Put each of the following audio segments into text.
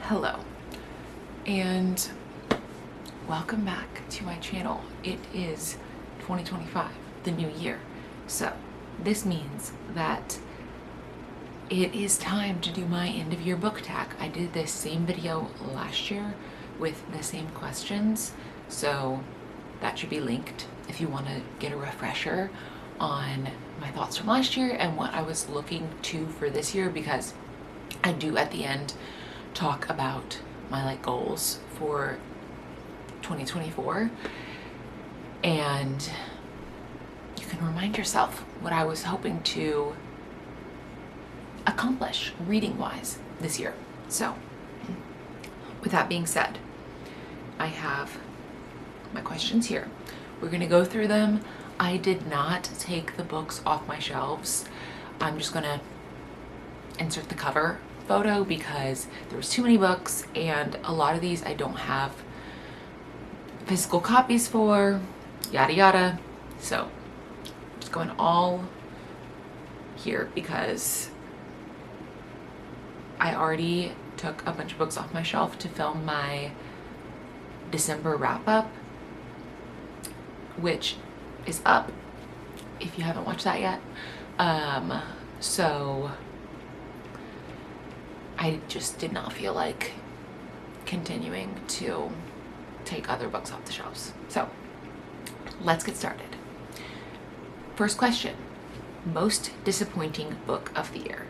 Hello and welcome back to my channel. It is 2025, the new year. So this means that it is time to do my end of year book tag. I did this same video last year with the same questions, so that should be linked if you want to get a refresher on my thoughts from last year and what I was looking to for this year, because I do at the end talk about my goals for 2024, and you can remind yourself what I was hoping to accomplish reading wise this year. So with that being said, I have my questions here. We're going to go through them. I did not take the books off my shelves. I'm just going to insert the cover photo because there was too many books, and a lot of these I don't have physical copies for, yada yada. So I'm just going all here because I already took a bunch of books off my shelf to film my December wrap up, which is up if you haven't watched that yet. So I just did not feel like continuing to take other books off the shelves. So let's get started. First question, most disappointing book of the year.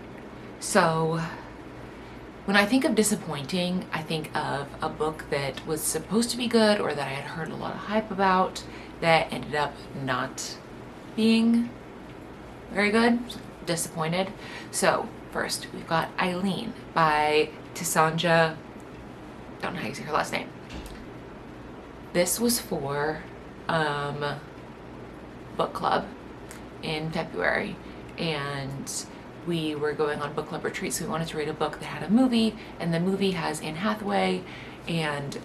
So when I think of disappointing, I think of a book that was supposed to be good or that I had heard a lot of hype about that ended up not being very good. Disappointed. So first, we've got Eileen by Tisanja. Don't know how you say her last name. This was for book club in February, and we were going on book club retreat, so we wanted to read a book that had a movie, and the movie has Anne Hathaway, and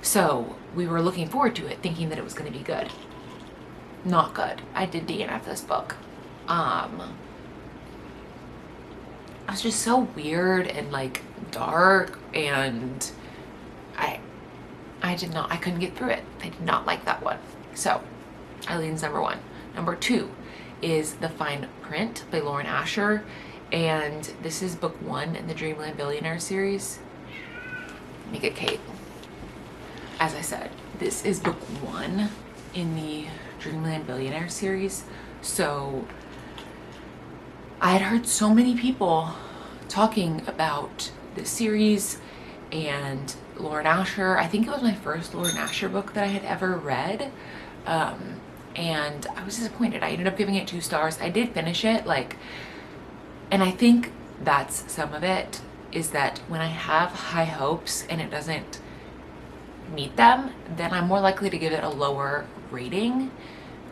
so we were looking forward to it, thinking that it was going to be good. Not good. I did DNF this book. It was just so weird and dark, and I couldn't get through it. I did not like that one. So Eileen's number one. Number two is The Fine Print by Lauren Asher, and this is book one in the Dreamland Billionaire series. Let me get Kate. As I said, this is book one in the Dreamland Billionaire series. So I had heard so many people talking about this series and Lauren Asher. I think it was my first Lauren Asher book that I had ever read. And I was disappointed. I ended up giving it 2 stars. I did finish it, and I think that's some of it, is that when I have high hopes and it doesn't meet them, then I'm more likely to give it a lower rating.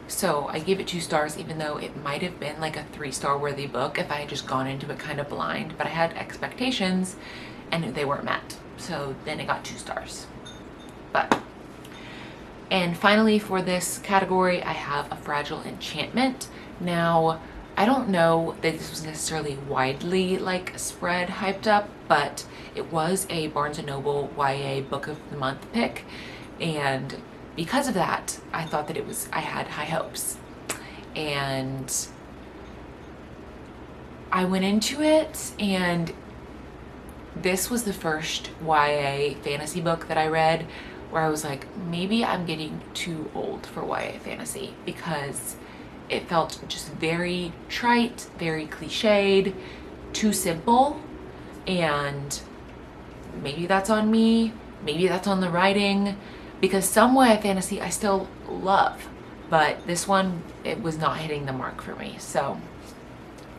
So I gave it 2 stars, even though it might have been a 3-star worthy book if I had just gone into it kind of blind, but I had expectations and they weren't met. So then it got 2 stars. And finally, for this category, I have A Fragile Enchantment. Now, I don't know that this was necessarily widely spread hyped up, but it was a Barnes & Noble YA Book of the Month pick, and because of that, I thought that I had high hopes. And I went into it, and this was the first YA fantasy book that I read where I was like, maybe I'm getting too old for YA fantasy, because it felt just very trite, very cliched, too simple. And maybe that's on me, maybe that's on the writing, because some YA fantasy I still love, but this one, it was not hitting the mark for me. So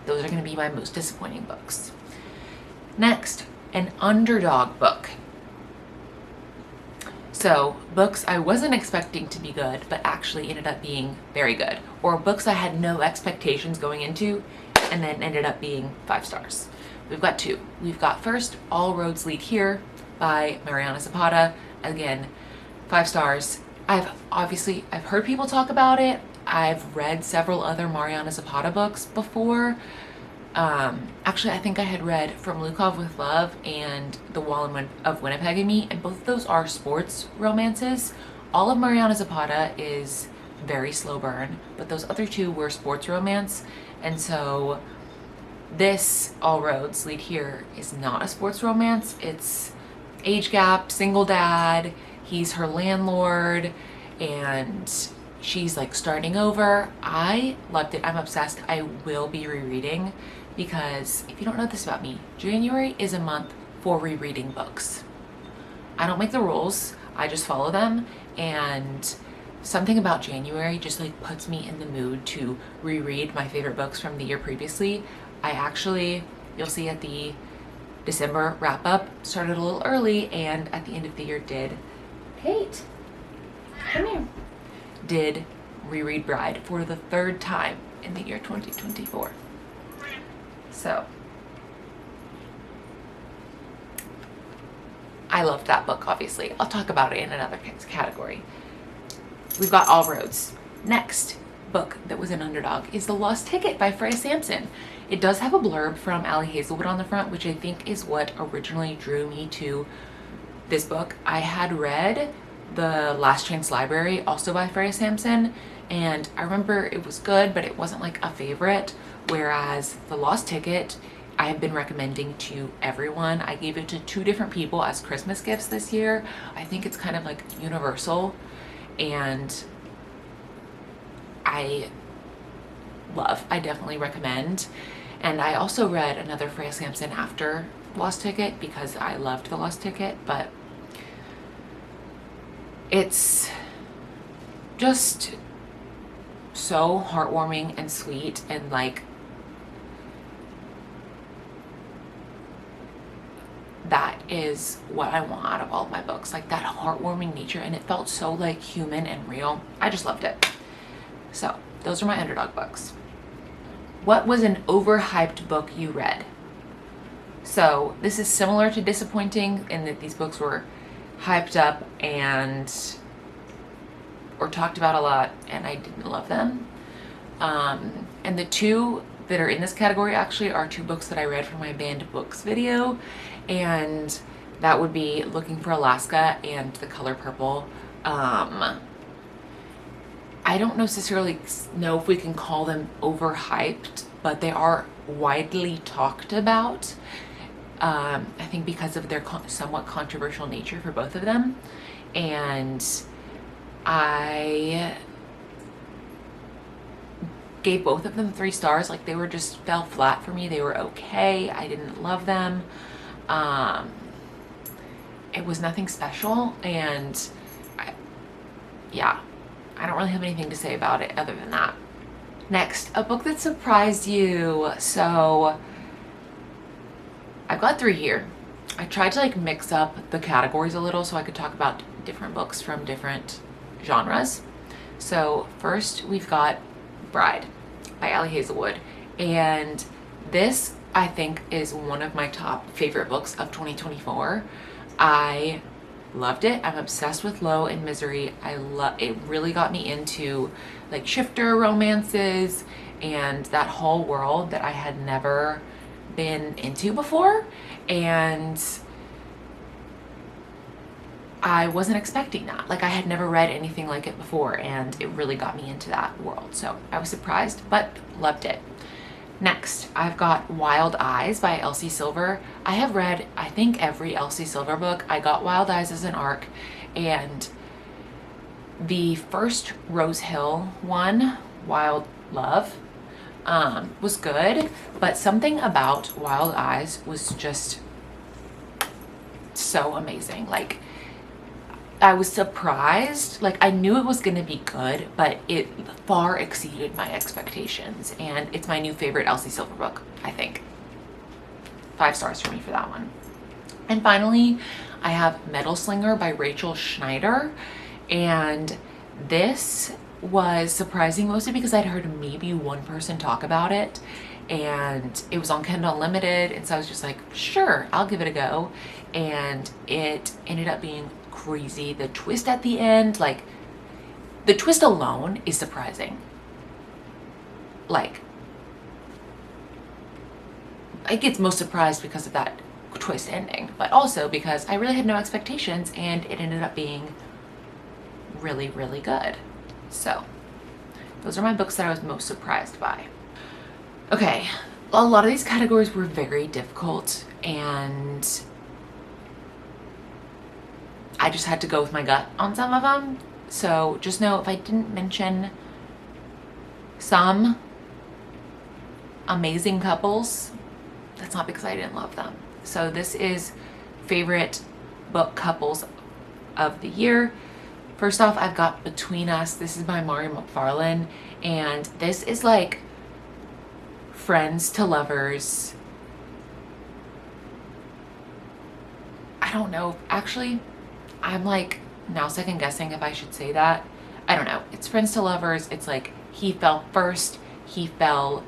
those are going to be my most disappointing books. Next, an underdog book. So books I wasn't expecting to be good, but actually ended up being very good, or books I had no expectations going into and then ended up being 5 stars. We've got 2. We've got first, All Roads Lead Here by Mariana Zapata. Again, 5 stars. I've heard people talk about it. I've read several other Mariana Zapata books before, Actually, I think I had read From Lukov with Love and The Wall of Winnipeg and Me, and both of those are sports romances. All of Mariana Zapata is very slow burn, but those other two were sports romance. And so this All Roads Lead Here is not a sports romance. It's age gap, single dad, he's her landlord, and she's like starting over. I loved it. I'm obsessed. I will be rereading because if you don't know this about me, January is a month for rereading books. I don't make the rules, I just follow them, and something about January just like puts me in the mood to reread my favorite books from the year previously. I actually, you'll see at the December wrap up, started a little early, and at the end of the year Kate, come here, did reread Bride for the third time in the year 2024. So I loved that book, obviously. I'll talk about it in another category. We've got All Roads. Next book that was an underdog is The Lost Ticket by Freya Sampson. It does have a blurb from Ali Hazelwood on the front, which I think is what originally drew me to this book. I had read The Last Chance Library, also by Freya Sampson, and I remember it was good, but it wasn't like a favorite, whereas The Lost Ticket I have been recommending to everyone. I gave it to 2 different people as Christmas gifts this year. I think it's kind of like universal, and I definitely recommend. And I also read another Freya Sampson after Lost Ticket because I loved The Lost Ticket, but it's just so heartwarming and sweet, and like that is what I want out of all of my books, like that heartwarming nature, and it felt so like human and real. I just loved it. So those are my underdog books. What was an overhyped book you read? So this is similar to Disappointing in that these books were hyped up and or talked about a lot, and I didn't love them. And the 2 that are in this category actually are 2 books that I read for my banned books video, and that would be Looking for Alaska and The Color Purple. I don't necessarily know if we can call them overhyped, but they are widely talked about. I think because of their somewhat controversial nature for both of them. And I gave both of them 3 stars. Like, they were just fell flat for me. They were okay. I didn't love them. It was nothing special, and I don't really have anything to say about it other than that. Next, a book that surprised you. So I've got 3 here. I tried to like mix up the categories a little so I could talk about different books from different genres. So first we've got Bride by Ali Hazelwood, and this I think is one of my top favorite books of 2024. I loved it. I'm obsessed with Low and Misery. It really got me into like shifter romances and that whole world that I had never been into before, and I wasn't expecting that. Like, I had never read anything like it before, and it really got me into that world. So I was surprised, but loved it. Next, I've got Wild Eyes by Elsie Silver. I have read, I think, every Elsie Silver book. I got Wild Eyes as an ARC, and the first Rose Hill one, Wild Love, was good, but something about Wild Eyes was just so amazing. Like, I was surprised. Like, I knew it was going to be good, but it far exceeded my expectations, and it's my new favorite Elsie Silver book, I think. 5 stars for me for that one. And finally, I have Metal Slinger by Rachel Schneider, and this was surprising mostly because I'd heard maybe one person talk about it, and it was on Kindle Unlimited, and so I was just like, sure, I'll give it a go. And it ended up being crazy. The twist at the end, like, the twist alone is surprising. Like, I get most surprised because of that twist ending, but also because I really had no expectations and it ended up being really, really good. So those are my books that I was most surprised by. Okay, a lot of these categories were very difficult and I just had to go with my gut on some of them. So just know if I didn't mention some amazing couples, that's not because I didn't love them. So this is favorite book couples of the year. First off, I've got Between Us. This is by Mari McFarlane, and this is like friends to lovers. I don't know. Actually, I'm like now second guessing if I should say that. I don't know. It's friends to lovers. It's like he fell first. He fell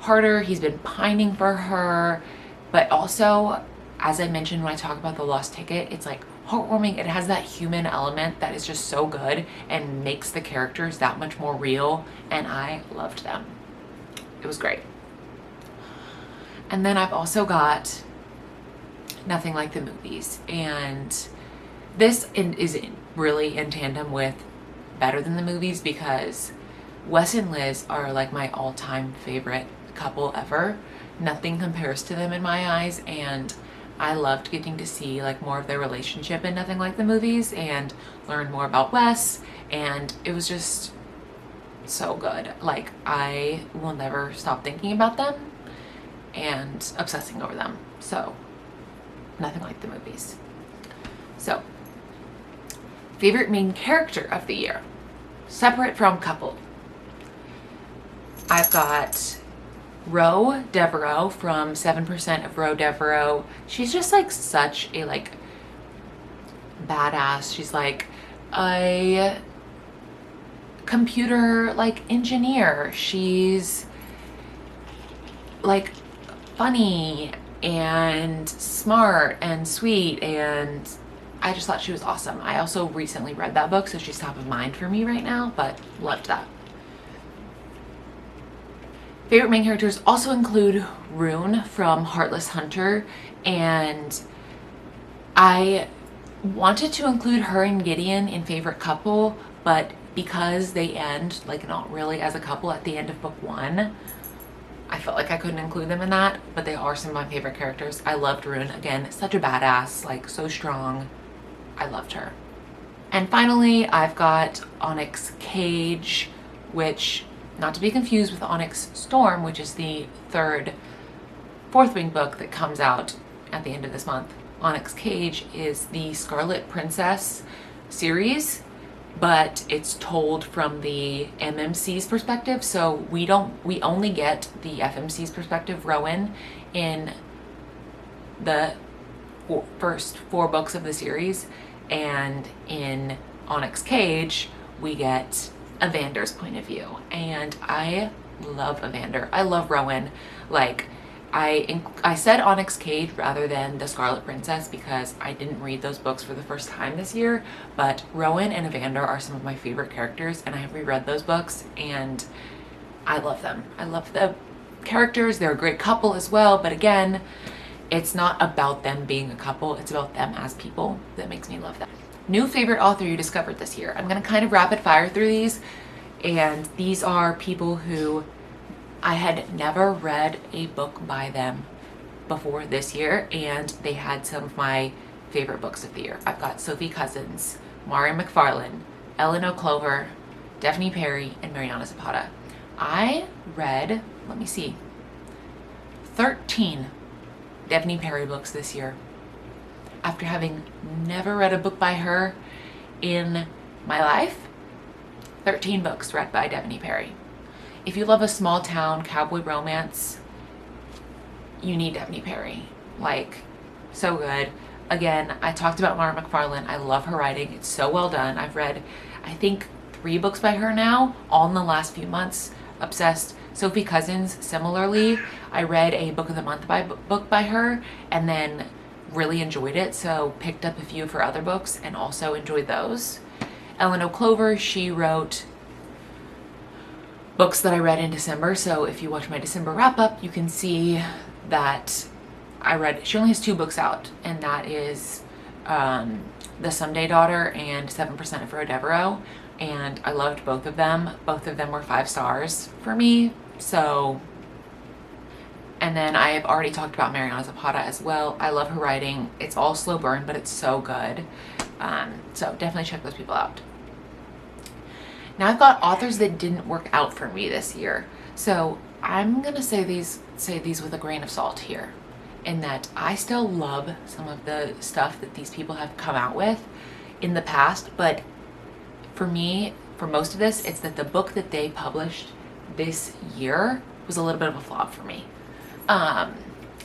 harder. He's been pining for her. But also, as I mentioned when I talk about The Lost Ticket, it's like heartwarming. It has that human element that is just so good and makes the characters that much more real. And I loved them. It was great. And then I've also got Nothing Like the Movies. And this is really in tandem with Better Than the Movies because Wes and Liz are like my all-time favorite couple ever. Nothing compares to them in my eyes, and I loved getting to see like more of their relationship in Nothing Like the Movies and learn more about Wes, and it was just so good. Like I will never stop thinking about them and obsessing over them. So Nothing Like the Movies. So favorite main character of the year, separate from couple. I've got Ro Devereaux from 7% of Ro Devereaux. She's just like such a like badass. She's like a computer like engineer. She's like funny and smart and sweet, and I just thought she was awesome. I also recently read that book, so she's top of mind for me right now, but loved that. Favorite main characters also include Rune from Heartless Hunter, and I wanted to include her and Gideon in favorite couple, but because they end like not really as a couple at the end of book 1, I felt like I couldn't include them in that, but they are some of my favorite characters. I loved Rune. Again, such a badass, like so strong. I loved her. And finally, I've got Onyx Cage, which, not to be confused with Onyx Storm, which is the fourth wing book that comes out at the end of this month. Onyx Cage is the Scarlet Princess series, but it's told from the MMC's perspective. So we only get the FMC's perspective, Rowan, in the first 4 books of the series, and in Onyx Cage we get Evander's point of view, and I love Evander. I love Rowan. Like I said Onyx Cage rather than the Scarlet Princess because I didn't read those books for the first time this year, but Rowan and Evander are some of my favorite characters, and I have reread those books and I love them. I love the characters. They're a great couple as well, but again, it's not about them being a couple, it's about them as people that makes me love them. New favorite author you discovered this year. I'm gonna kind of rapid fire through these, and these are people who I had never read a book by them before this year, and they had some of my favorite books of the year. I've got Sophie Cousins, Mari McFarlane, Ellen O'Clover, Daphne Perry, and Mariana Zapata. I read, 13 Daphne Perry books this year. After having never read a book by her in my life, 13 books read by Daphne Perry. If you love a small town cowboy romance, you need Daphne Perry. Like, so good. Again, I talked about Mara McFarlane. I love her writing. It's so well done. I've read, I think, 3 books by her now, all in the last few months. Obsessed. Sophie Cousins, similarly. I read a book of the month book by her and then really enjoyed it, so picked up a few of her other books and also enjoyed those. Ellen O'Clover, she wrote books that I read in December, so if you watch my December wrap up, you can see that I read. She only has 2 books out, and that is The Someday Daughter and 7% of Devereaux. And I loved both of them. Both of them were 5 stars for me. So, and then I have already talked about Mariana Zapata as well. I love her writing. It's all slow burn, but it's so good. So definitely check those people out. Now I've got authors that didn't work out for me this year. So I'm gonna say these with a grain of salt here, in that I still love some of the stuff that these people have come out with in the past, but for me, for most of this, it's that the book that they published this year was a little bit of a flop for me.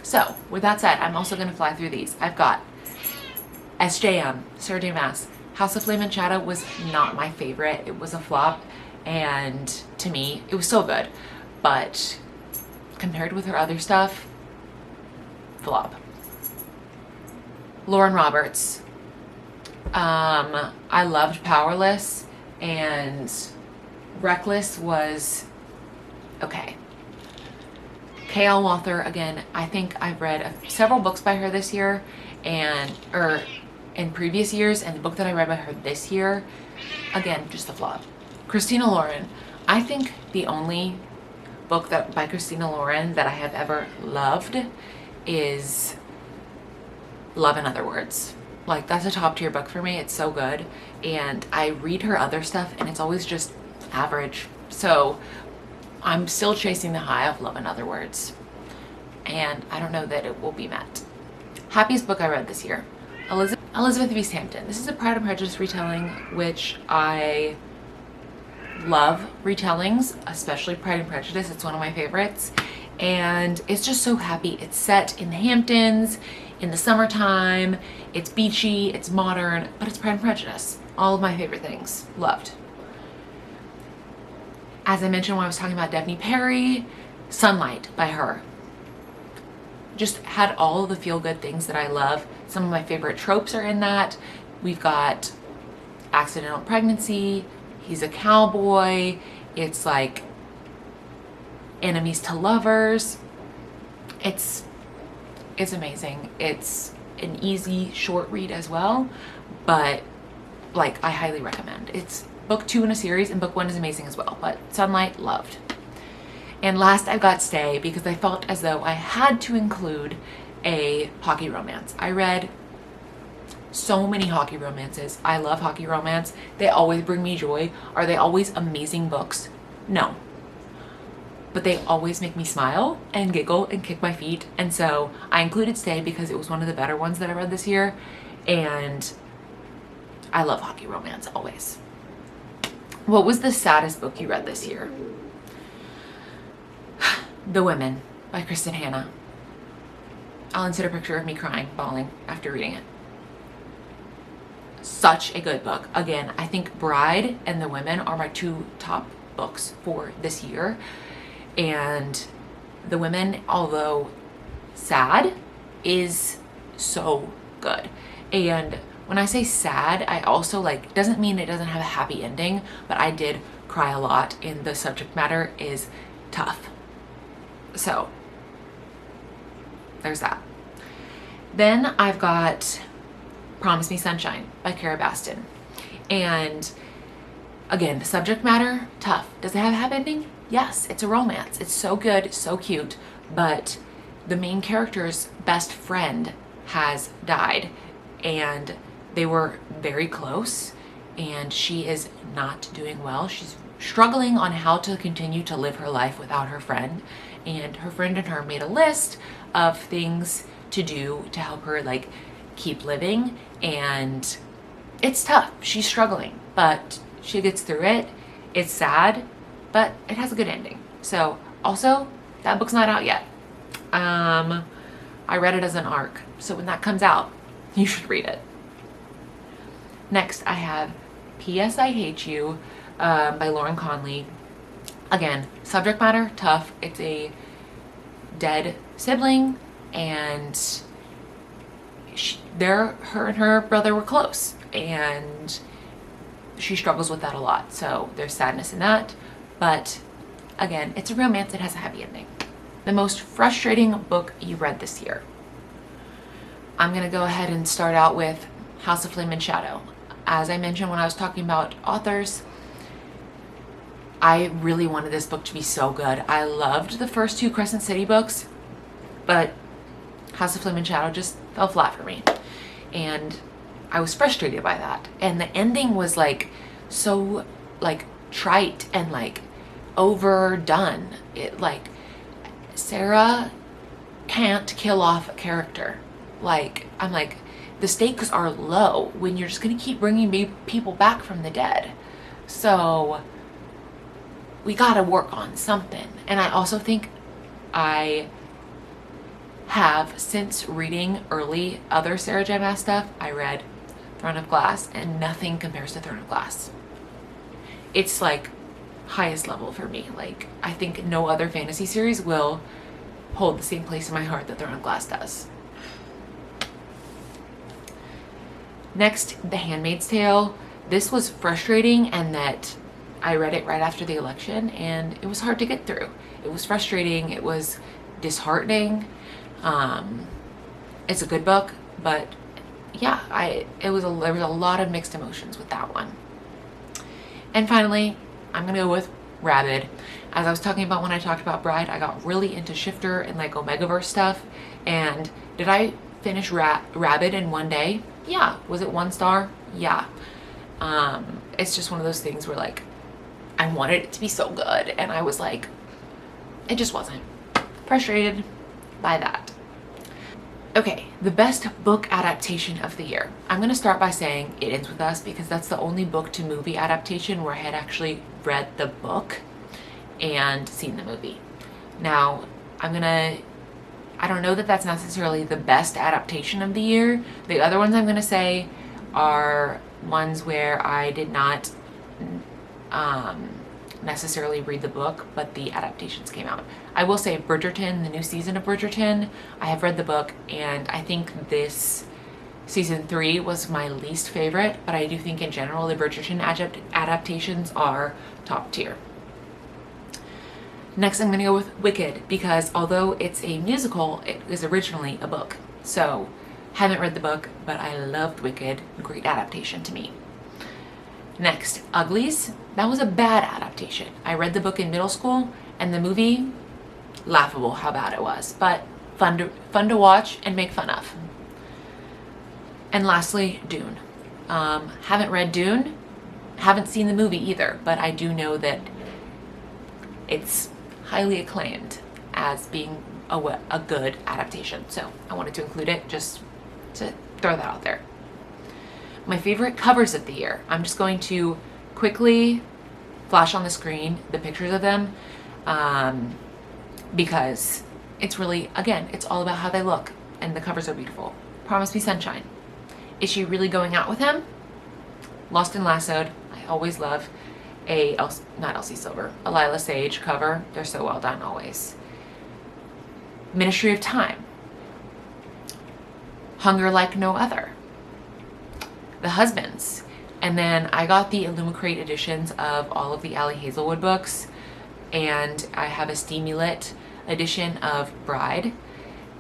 So with that said, I'm also gonna fly through these. I've got SJM, Sarah J. Maas. House of Flame and Shadow was not my favorite. It was a flop, and to me, it was still good, but compared with her other stuff, flop. Lauren Roberts. I loved Powerless, and Reckless was okay. K.L. Walther, again, I think I've read several books by her this year, or in previous years, and the book that I read by her this year, again, just a flop. Christina Lauren. I think the only book by Christina Lauren that I have ever loved is Love in Other Words. Like, that's a top tier book for me. It's so good. And I read her other stuff and it's always just average. So I'm still chasing the high of Love in Other Words. And I don't know that it will be met. Happiest book I read this year. Elizabeth of East Hampton. This is a Pride and Prejudice retelling, which I love retellings, especially Pride and Prejudice. It's one of my favorites. And it's just so happy. It's set in the Hamptons, in the summertime. It's beachy, it's modern, but it's Pride and Prejudice. All of my favorite things. Loved. As I mentioned when I was talking about Daphne Perry, Sunlight by her. Just had all of the feel-good things that I love. Some of my favorite tropes are in that. We've got accidental pregnancy, he's a cowboy, it's like enemies to lovers. It's amazing. It's an easy short read as well, but like I highly recommend. It's book 2 in a series, and book 1 is amazing as well, but Sunlight, loved. And last I've got Stay, because I felt as though I had to include a hockey romance. I read so many hockey romances. I love hockey romance. They always bring me joy. Are they always amazing books? No. But they always make me smile and giggle and kick my feet. And so I included Stay because it was one of the better ones that I read this year. And I love hockey romance always. What was the saddest book you read this year? The Women by Kristen Hanna. I'll insert a picture of me crying, bawling after reading it. Such a good book. Again, I think Bride and The Women are my 2 top books for this year. And The Women, although sad, is so good. And when I say sad, I also doesn't mean it doesn't have a happy ending, but I did cry a lot, and the subject matter is tough. So there's that. Then I've got Promise Me Sunshine by Cara Baston. And again, the subject matter, tough. Does it have a happy ending? Yes, it's a romance. It's so good, so cute, but the main character's best friend has died, and they were very close, and she is not doing well. She's struggling on how to continue to live her life without her friend, and her friend and her made a list of things to do to help her keep living, and it's tough. She's struggling, but she gets through it. It's sad, but it has a good ending. So also, that book's not out yet. I read it as an ARC, so when that comes out, you should read it. Next, I have P.S. I Hate You by Lauren Conley. Again, subject matter, tough. It's a dead sibling, and her and her brother were close, and she struggles with that a lot. So there's sadness in that, but again, it's a romance. It has a happy ending. The most frustrating book you read this year. I'm going to go ahead and start out with House of Flame and Shadow. As I mentioned when I was talking about authors, I really wanted this book to be so good. I loved the first 2 Crescent City books, but House of Flame and Shadow just fell flat for me. And I was frustrated by that. And the ending was like so like trite and like overdone. It like Sarah can't kill off a character. Like, I'm like, the stakes are low when you're just gonna keep bringing people back from the dead. So we gotta work on something. And I also think I have, since reading early other Sarah J. Maas stuff, I read Throne of Glass, and nothing compares to Throne of Glass. It's like highest level for me. Like, I think no other fantasy series will hold the same place in my heart that Throne of Glass does. Next, The Handmaid's Tale. This was frustrating and that I read it right after the election and it was hard to get through. It was frustrating. It was disheartening. It's a good book, but yeah, there was a lot of mixed emotions with that one. And finally, I'm gonna go with Rabid. As I was talking about when I talked about Bride, I got really into Shifter and like Omegaverse stuff. And did I finish Rabid in one day? Yeah. Was it 1 star? Yeah. It's just one of those things where like I wanted it to be so good and I was like, it just wasn't. Frustrated by that. Okay, the best book adaptation of the year. I'm gonna start by saying It Ends With Us because that's the only book to movie adaptation where I had actually read the book and seen the movie. Now, I don't know that that's necessarily the best adaptation of the year. The other ones I'm gonna say are ones where I did not necessarily read the book, but the adaptations came out. I will say Bridgerton, the new season of Bridgerton, I have read the book and I think this season 3 was my least favorite, but I do think in general the Bridgerton adaptations are top tier. Next, I'm gonna go with Wicked because although it's a musical, it is originally a book. So, haven't read the book, but I loved Wicked. Great adaptation to me. Next, Uglies. That was a bad adaptation. I read the book in middle school and the movie, laughable how bad it was, but fun to watch and make fun of. And lastly, Dune. Haven't read Dune, haven't seen the movie either, but I do know that it's highly acclaimed as being a good adaptation. So I wanted to include it just to throw that out there. My favorite covers of the year. I'm just going to quickly flash on the screen the pictures of them because it's really, again, it's all about how they look and the covers are beautiful. Promise Me Sunshine. Is she really going out with him? Lost and Lassoed. I always love not Elsie Silver, a Lila Sage cover. They're so well done always. Ministry of Time. Hunger Like No Other. The Husbands. And then I got the Illumicrate editions of all of the Ali Hazelwood books, and I have a Steamy-Lit edition of Bride,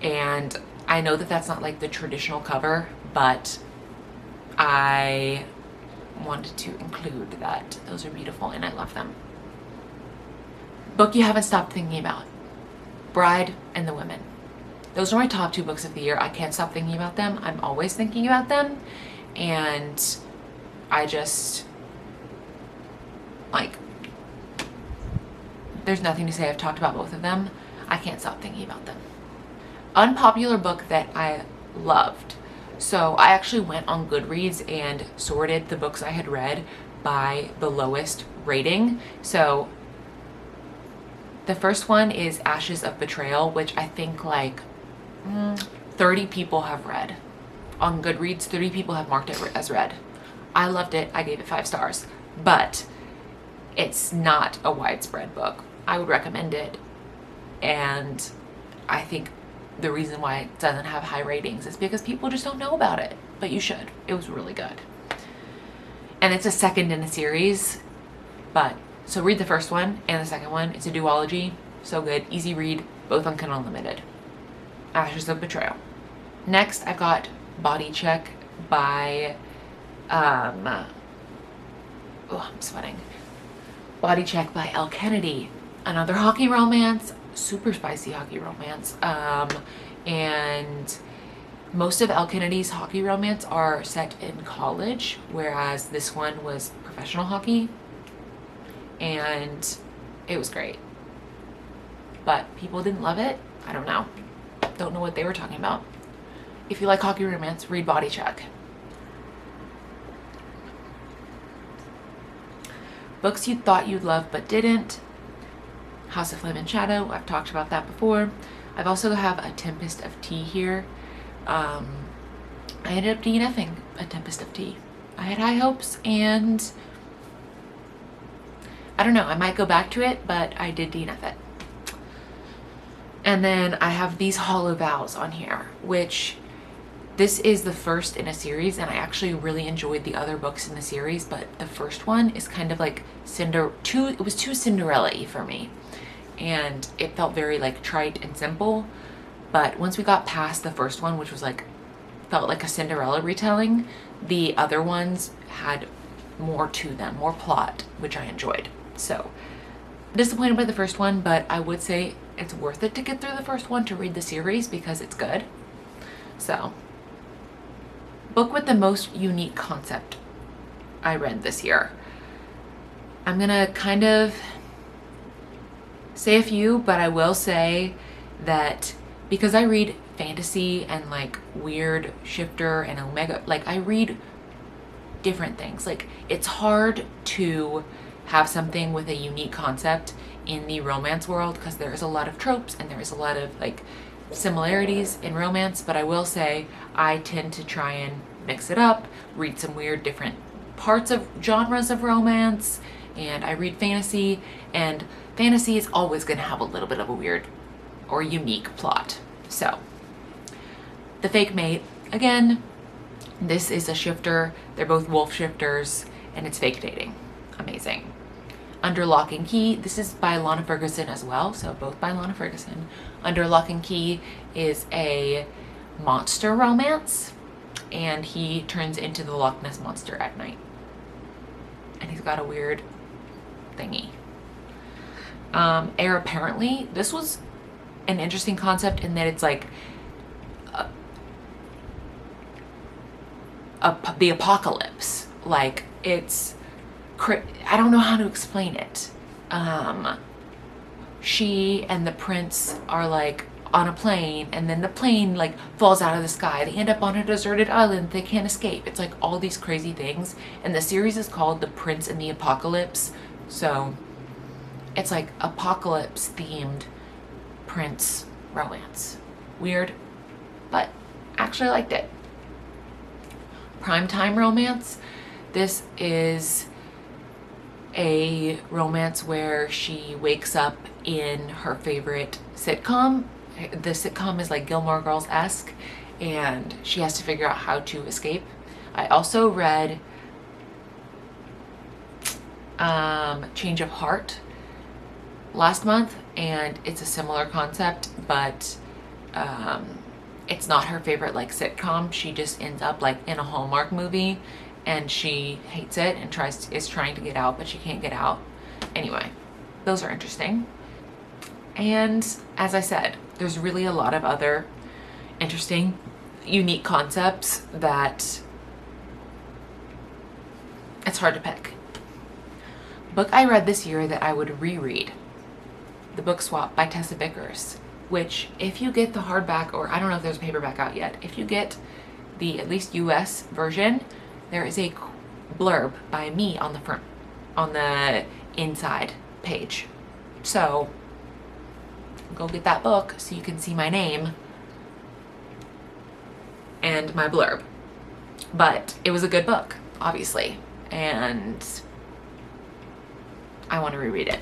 and I know that that's not like the traditional cover, but I wanted to include that. Those are beautiful and I love them. Book you haven't stopped thinking about. Bride and The Women. Those are my top 2 books of the year. I can't stop thinking about them. I'm always thinking about them, and I just, like, there's nothing to say. I've talked about both of them. I can't stop thinking about them. Unpopular book that I loved. So I actually went on Goodreads and sorted the books I had read by the lowest rating. So the first one is Ashes of Betrayal, which I think like 30 people have read. On Goodreads, 30 people have marked it as read. I loved it. I gave it 5 stars, but it's not a widespread book. I would recommend it, and I think the reason why it doesn't have high ratings is because people just don't know about it, but you should. It was really good. And it's a second in a series, but so read the first one and the second one. It's a duology. So good. Easy read. Both on Kindle Unlimited. Ashes of Betrayal. Next, I got Body Check by, oh, I'm sweating. Body Check by Elle Kennedy. Another hockey romance. Super spicy hockey romance. And most of Elle Kennedy's hockey romance are set in college, whereas this one was professional hockey. And it was great. But people didn't love it. I don't know. Don't know what they were talking about. If you like hockey romance, read Body Check. Books you thought you'd love but didn't. House of Flame and Shadow. I've talked about that before. I've also have A Tempest of Tea here. I ended up DNFing A Tempest of Tea. I had high hopes and I don't know, I might go back to it, but I did DNF it. And then I have these Hollow Vows on here, which this is the first in a series, and I actually really enjoyed the other books in the series, but the first one is kind of like it was too Cinderella-y for me. And it felt very like trite and simple. But once we got past the first one, which was like, felt like a Cinderella retelling, the other ones had more to them, more plot, which I enjoyed. So disappointed by the first one, but I would say it's worth it to get through the first one to read the series because it's good. So, book with the most unique concept I read this year. I'm gonna kind of say a few, but I will say that because I read fantasy and like weird shifter and omega, like I read different things. Like it's hard to have something with a unique concept in the romance world because there is a lot of tropes and there is a lot of like similarities in romance, but I will say I tend to try and mix it up, read some weird different parts of genres of romance, and I read fantasy, and fantasy is always going to have a little bit of a weird or unique plot. So, The Fake Mate, again, this is a shifter. They're both wolf shifters, and it's fake dating. Amazing. Under Lock and Key, this is by Lana Ferguson as well, so both by Lana Ferguson. Under Lock and Key is a monster romance, and he turns into the Loch Ness Monster at night. And he's got a weird thingy. Heir Apparently, this was an interesting concept in that it's like the apocalypse. Like it's I don't know how to explain it. She and the prince are like on a plane, and then the plane like falls out of the sky. They end up on a deserted island. They can't escape. It's like all these crazy things. And the series is called The Prince and the Apocalypse. So it's like apocalypse themed prince romance. Weird, but actually I liked it. Primetime Romance. This is a romance where she wakes up in her favorite sitcom. The sitcom is like Gilmore Girls-esque, and she has to figure out how to escape. I also read Change of Heart last month, and it's a similar concept, but it's not her favorite like sitcom. She just ends up like in a Hallmark movie, and she hates it and is trying to get out, but she can't get out. Anyway, those are interesting. And as I said, there's really a lot of other interesting, unique concepts that it's hard to pick. Book I read this year that I would reread, The Book Swap by Tessa Vickers, which if you get the hardback, or I don't know if there's a paperback out yet, if you get the at least US version, there is a blurb by me on the front, on the inside page. So go get that book so you can see my name and my blurb. But it was a good book, obviously, and I want to reread it.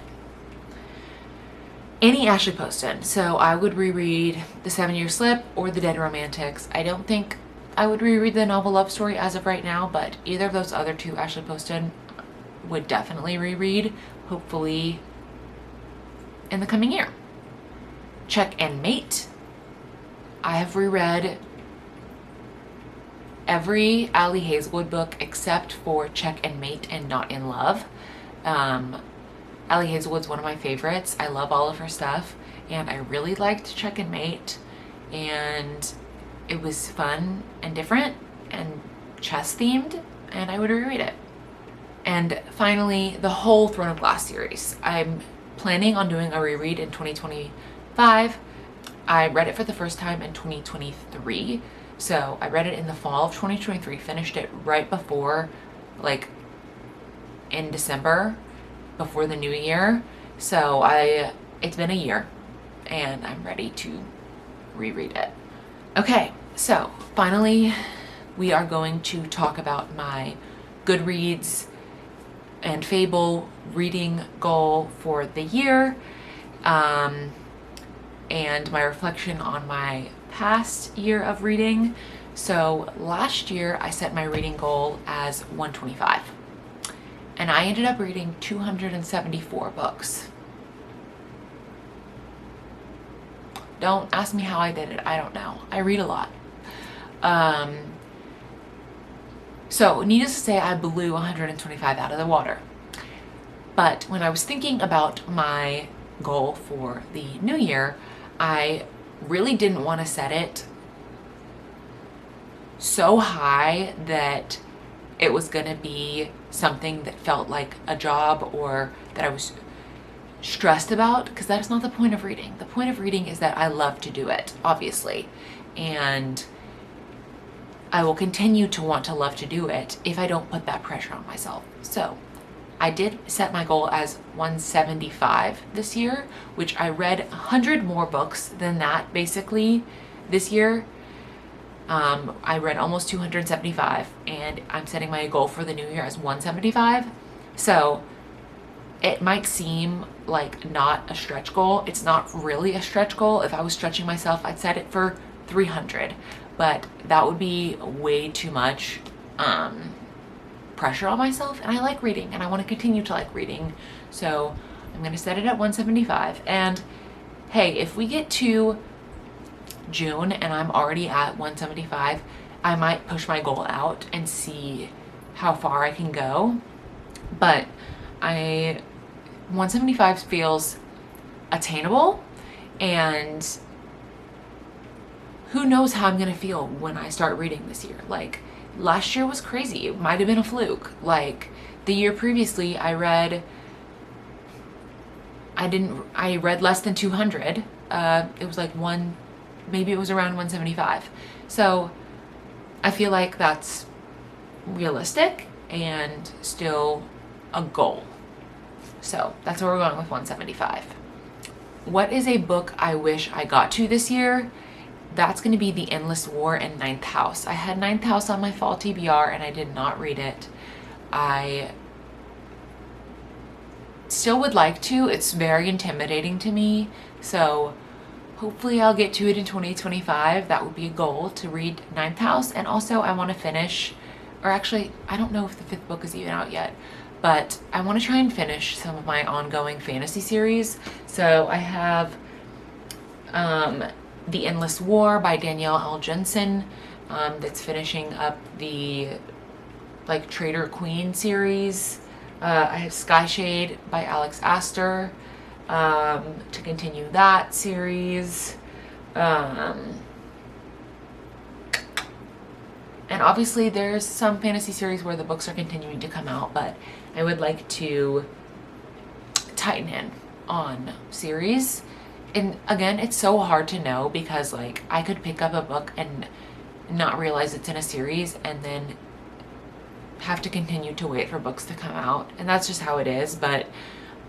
Annie Ashley Poston. So I would reread The 7-Year Slip or The Dead Romantics. I don't think I would reread the novel Love Story as of right now, but either of those other two Ashley Poston would definitely reread, hopefully in the coming year. Check and Mate. I have reread every Ali Hazelwood book except for Check and Mate and Not in Love. Ali Hazelwood's one of my favorites. I love all of her stuff, and I really liked Check and Mate, and it was fun and different and chess themed, and I would reread it. And finally, the whole Throne of Glass series. I'm planning on doing a reread in 2025. I read it for the first time in 2023. So I read it in the fall of 2023, finished it right before, like in December, before the new year. So it's been a year and I'm ready to reread it. Okay, so finally we are going to talk about my Goodreads and Fable reading goal for the year, and my reflection on my past year of reading. So last year I set my reading goal as 125, and I ended up reading 274 books. Don't ask me how I did it. I don't know. I read a lot. So needless to say, I blew 125 out of the water. But when I was thinking about my goal for the new year, I really didn't want to set it so high that it was going to be something that felt like a job or that I was stressed about, because that's not the point of reading. The point of reading is that I love to do it, obviously, and I will continue to want to love to do it if I don't put that pressure on myself. So I did set my goal as 175 this year, which I read 100 more books than that basically this year. I read almost 275, and I'm setting my goal for the new year as 175. So it might seem like not a stretch goal. It's not really a stretch goal. If I was stretching myself, I'd set it for 300, but that would be way too much pressure on myself, and I like reading and I want to continue to like reading, so I'm going to set it at 175. And hey, if we get to June and I'm already at 175, I might push my goal out and see how far I can go, but 175 feels attainable, and who knows how I'm gonna feel when I start reading this year. Like, last year was crazy. It might have been a fluke. Like, the year previously I read less than 200. It was like maybe it was around 175. So I feel like that's realistic and still a goal. So that's where we're going with 175. What is a book I wish I got to this year? That's going to be The Endless War and Ninth House. I had Ninth House on my fall TBR and I did not read it. I still would like to. It's very intimidating to me. So hopefully I'll get to it in 2025. That would be a goal, to read Ninth House. And also I want to finish, or actually I don't know if the 5th book is even out yet, but I want to try and finish some of my ongoing fantasy series. So I have The Endless War by Danielle L. Jensen, that's finishing up the Traitor Queen series. I have Skyshade by Alex Astor to continue that series. And obviously there's some fantasy series where the books are continuing to come out, but I would like to tighten in on series. And again, it's so hard to know because I could pick up a book and not realize it's in a series and then have to continue to wait for books to come out. And that's just how it is. But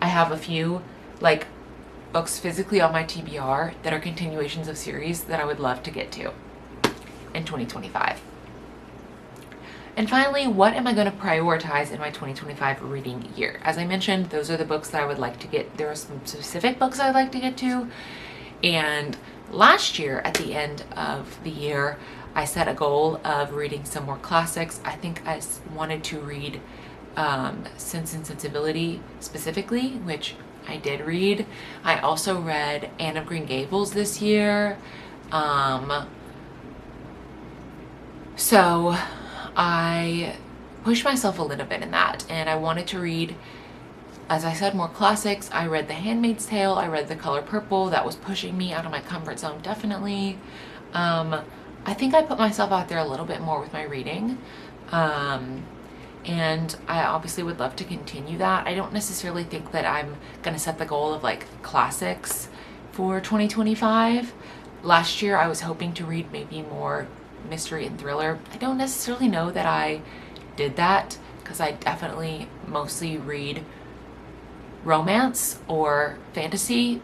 I have a few books physically on my TBR that are continuations of series that I would love to get to in 2025. And finally, what am I going to prioritize in my 2025 reading year? As I mentioned, those are the books that I would like to get. There are some specific books I'd like to get to. And last year, at the end of the year, I set a goal of reading some more classics. I think I wanted to read Sense and Sensibility specifically, which I did read. I also read Anne of Green Gables this year. So I pushed myself a little bit in that, and I wanted to read, as I said, more classics. I read The Handmaid's Tale. I read The Color Purple. That was pushing me out of my comfort zone, definitely. I think I put myself out there a little bit more with my reading. And I obviously would love to continue that. I don't necessarily think that I'm going to set the goal of like classics for 2025. Last year I was hoping to read maybe more mystery and thriller. I don't necessarily know that I did that, because I definitely mostly read romance or fantasy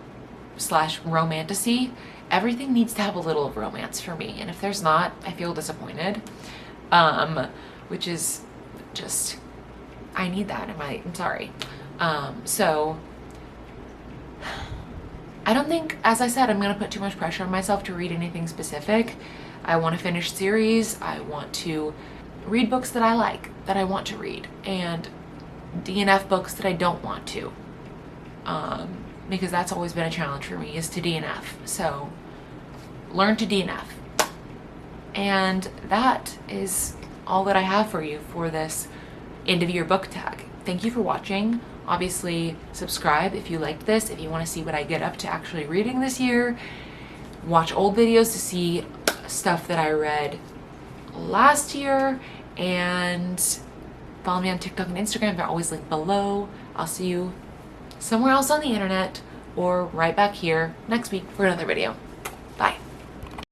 / romantasy. Everything needs to have a little of romance for me, and if there's not, I feel disappointed. Which is just, I need that in my, I'm sorry. So I don't think, as I said, I'm going to put too much pressure on myself to read anything specific. I want to finish series. I want to read books that I like, that I want to read, and DNF books that I don't want to. Because that's always been a challenge for me, is to DNF. So learn to DNF. And that is all that I have for you for this end of year book tag. Thank you for watching. Obviously, subscribe if you liked this, if you want to see what I get up to actually reading this year. Watch old videos to see stuff that I read last year, and follow me on TikTok and Instagram. They're always linked below. I'll see you somewhere else on the internet or right back here next week for another video. Bye.